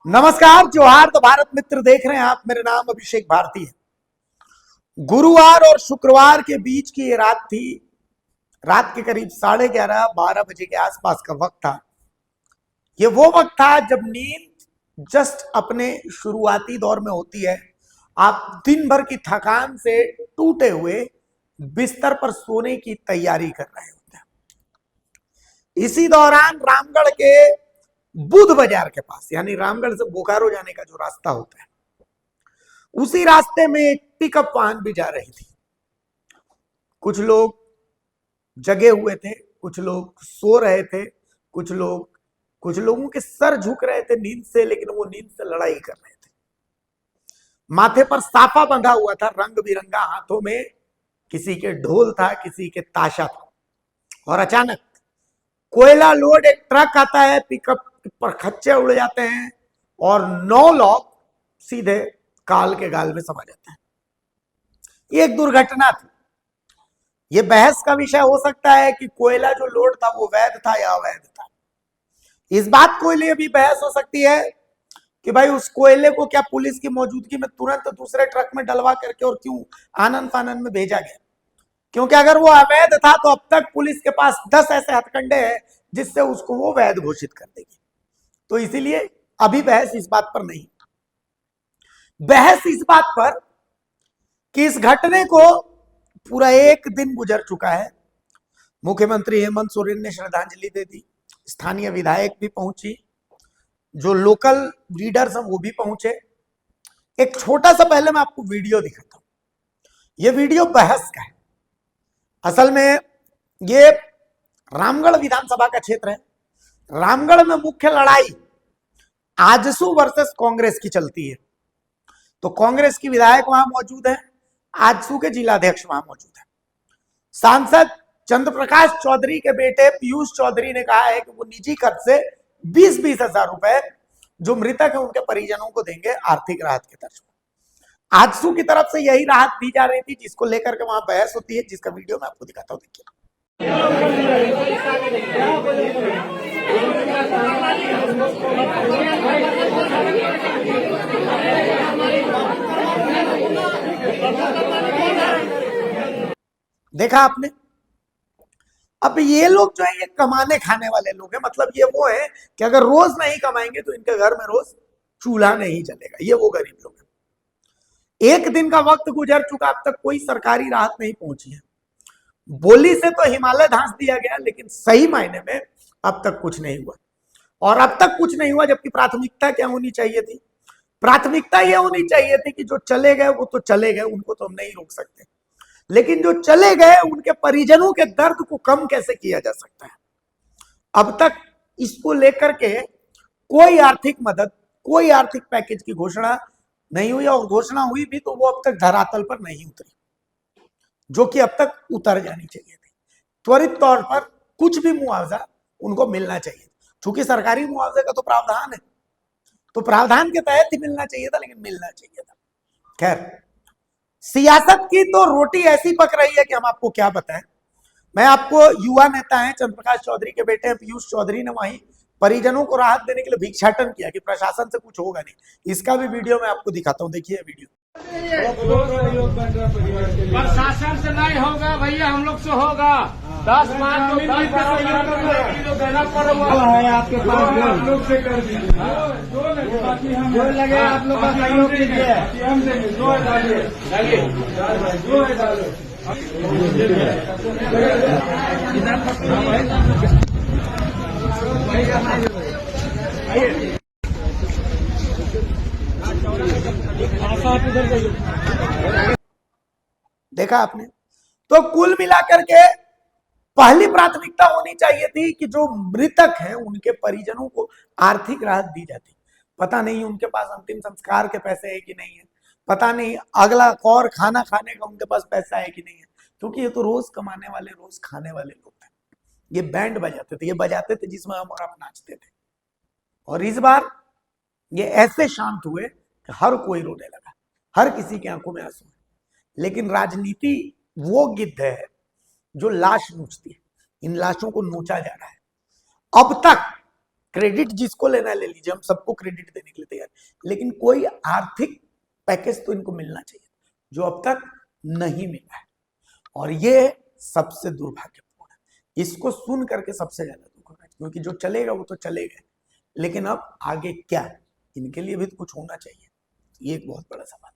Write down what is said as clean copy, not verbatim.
नमस्कार, जोहार। तो भारत मित्र देख रहे हैं आप। मेरा नाम अभिषेक भारती है। गुरुवार और शुक्रवार के बीच की ये रात थी। रात के करीब 11:30-12 बजे के आसपास का वक्त था। ये वो वक्त था जब नींद जस्ट अपने शुरुआती दौर में होती है। आप दिन भर की थकान से टूटे हुए बिस्तर पर सोने की तैयारी कर रहे होते हैं। इसी दौरान रामगढ़ के बुध बाजार के पास, यानी रामगढ़ से बोकारो जाने का जो रास्ता होता है, उसी रास्ते में एक पिकअप वाहन भी जा रही थी। कुछ लोग जगे हुए थे, कुछ लोग सो रहे थे, कुछ लोगों के सर झुक रहे थे नींद से, लेकिन वो नींद से लड़ाई कर रहे थे। माथे पर साफा बंधा हुआ था रंग बिरंगा, हाथों में किसी के ढोल था, किसी के ताशा था। और अचानक कोयला लोड एक ट्रक आता है, पिकअप पर खच्चे उड़ जाते हैं और 9 लोग सीधे काल के गाल में समा जाते हैं। ये एक दुर्घटना थी। ये बहस का विषय हो सकता है कि कोयला जो लोड था वो वैध था या अवैध था। इस बात को लिए भी बहस हो सकती है कि भाई उस कोयले को क्या पुलिस की मौजूदगी में तुरंत दूसरे ट्रक में डलवा करके और क्यों आनन फानन में भेजा गया। क्योंकि अगर वो अवैध था तो अब तक पुलिस के पास 10 ऐसे हथकंडे हैं जिससे उसको वो वैध घोषित कर देगी। तो इसीलिए अभी बहस इस बात पर नहीं। बहस इस बात पर कि इस घटने को पूरा एक दिन गुजर चुका है। मुख्यमंत्री हेमंत सोरेन ने श्रद्धांजलि दे दी, स्थानीय विधायक भी पहुंची, जो लोकल लीडर्स हैं वो भी पहुंचे। एक छोटा सा पहले मैं आपको वीडियो दिखाता हूं। यह वीडियो बहस का है। असल में ये रामगढ़ विधानसभा का क्षेत्र है। रामगढ़ में मुख्य लड़ाई आजसू वर्सेस कांग्रेस की चलती है। तो कांग्रेस की विधायक वहां मौजूद है, आजसू के जिलाध्यक्ष वहां मौजूद है। सांसद चंद्र प्रकाश चौधरी के बेटे पीयूष चौधरी ने कहा है कि वो निजी खर्च से 20-20 हजार रुपए जो मृतक है उनके परिजनों को देंगे आर्थिक राहत के तर्ज पर। आजसू की तरफ से यही राहत दी जा रही थी, जिसको लेकर के वहां बहस होती है, जिसका वीडियो मैं आपको दिखाता हूं। देखिए, देखा आपने। अब ये लोग जो है ये कमाने खाने वाले लोग हैं। मतलब ये वो है कि अगर रोज नहीं कमाएंगे तो इनके घर में रोज चूल्हा नहीं जलेगा। ये वो गरीब लोग हैं। एक दिन का वक्त गुजर चुका, अब तक कोई सरकारी राहत नहीं पहुंची है। बोली से तो हिमालय धांस दिया गया, लेकिन सही मायने में अब तक कुछ नहीं हुआ। और अब तक कुछ नहीं हुआ, जबकि प्राथमिकता क्या होनी चाहिए थी? प्राथमिकता यह होनी चाहिए थी कि जो चले गए वो तो चले गए, उनको तो हम नहीं रोक सकते, लेकिन जो चले गए उनके परिजनों के दर्द को कम कैसे किया जा सकता है। अब तक इसको लेकर के कोई आर्थिक मदद, कोई आर्थिक पैकेज की घोषणा नहीं हुई, और घोषणा हुई भी तो वो अब तक धरातल पर नहीं उतरी, जो कि अब तक उतर जानी चाहिए थी। त्वरित तौर पर कुछ भी मुआवजा उनको मिलना चाहिए। चूंकि सरकारी मुआवजे का तो प्रावधान है, तो प्रावधान के तहत ही मिलना चाहिए था, लेकिन मिलना चाहिए था। खैर, सियासत की तो रोटी ऐसी पक रही है कि हम आपको क्या बताएं। मैं आपको, युवा नेता हैं चंद्र प्रकाश चौधरी के बेटे हैं पीयूष चौधरी ने वहीं परिजनों को राहत देने के लिए भिक्षाटन किया कि प्रशासन से कुछ होगा नहीं। इसका भी वीडियो मैं आपको दिखाता हूं। देखिए वीडियो। प्रशासन से नहीं होगा भैया, हम लोग से होगा। 10 मार्च को देना पड़ेगा है आपके पास। आप लोग से कर दीजिए, जो लगे आप लोग का सहयोग कीजिए। हम देंगे, जो है डालिए, जो है डालो। देखा आपने। तो कुल मिलाकर के पहली प्राथमिकता होनी चाहिए थी कि जो मृतक हैं उनके परिजनों को आर्थिक राहत दी जाती। पता नहीं उनके पास अंतिम संस्कार के पैसे है कि नहीं है, पता नहीं अगला और खाना खाने का उनके पास पैसा है कि नहीं है, क्योंकि ये तो रोज कमाने वाले, रोज खाने वाले लोग थे। ये बैंड बजाते थे, ये बजाते थे जिसमें हम और आप नाचते थे। और इस बार ये ऐसे शांत हुए कि हर कोई रोने लगा, हर किसी की आंखों में आंसू है। लेकिन राजनीति वो गिद्ध है जो लाश नोचती है। इन लाशों को नोचा जा रहा है। अब तक क्रेडिट जिसको लेना है ले लीजिए, हम सबको क्रेडिट देने के लिए तैयार, लेकिन कोई आर्थिक पैकेज तो इनको मिलना चाहिए जो अब तक नहीं मिला है, और ये सबसे दुर्भाग्यपूर्ण है। इसको सुन करके सबसे ज्यादा दुख हो रहा है, क्योंकि जो चलेगा वो तो चलेगा, लेकिन अब आगे क्या, इनके लिए भी तो कुछ होना चाहिए। ये एक बहुत बड़ा सवाल।